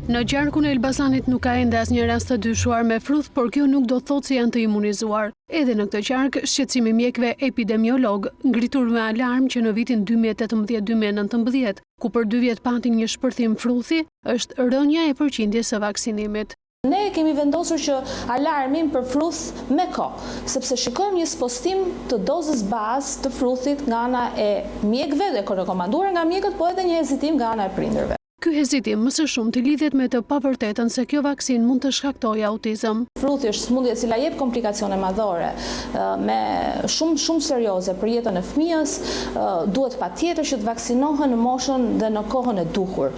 Në qarkun e Elbasanit nuk ka ende asnjë rast të dyshuar me fruth, por kjo nuk do thotë se janë të imunizuar. Edhe në këtë qark, shqetësimi mjekëve epidemiolog, ngritur me alarm që në vitin 2018-2019, ku për 2 vjet patin një shpërthim fruthi, është rënja e përqindjes së vaksinimit. Ne kemi vendosur që alarmin për fruth me kohë, sepse shikojmë një spostim të dozës bazë të fruthit nga ana e mjekëve dhe rekomanduar nga mjekët, po edhe një hezitim nga ana e prindërve. Ky hezitim më së shumti lidhet me të pavërtetën se kjo vaksinë mund të shkaktojë autizëm. Fruthi është smundje e cila jep komplikacione madhore, me shumë serioze për jetën e fëmijës, duhet patjetër që të vaksinohen në moshën dhe në kohën e duhur.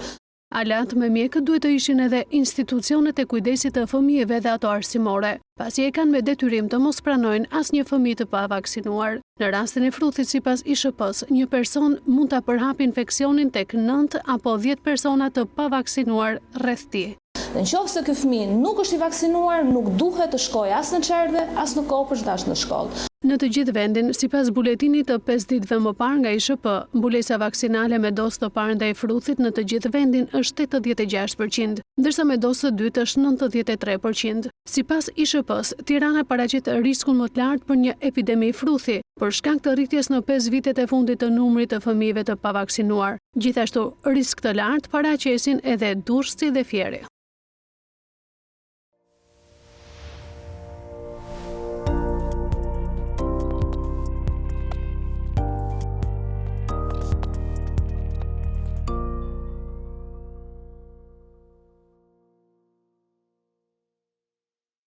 Alat me mjekët duhet të ishin edhe institucionet e kujdesit të fëmijëve dhe ato arsimore, pasi e kanë me detyrim të mos pranojnë asnjë fëmijë të pavaksinuar. Në rastin e fruthit sipas ISHP-s, një person mund ta përhapë infeksionin tek 9 apo 10 persona të pavaksinuar rreth tij. Nëse ky fëmijë nuk është i vaksinuar, nuk duhet të shkojë as në çerdhe, as në kopësht, as në shkollë. Në të gjithë vendin, sipas buletinit të 5 ditëve më parë nga ISHP, mbulesa vaksinale me dozë të parë ndaj fruthit në të gjithë vendin është 86%, ndërsa me dozë të dytë është 93%. Sipas ISHP-s, Tirana paraqit riskun më të lartë për një epidemi fruthi, për shkak të rritjes në 5 vitet e fundit të numrit të fëmijëve të pavaksinuar. Gjithashtu, risk të lartë paraqesin edhe durrësi dhe fieri.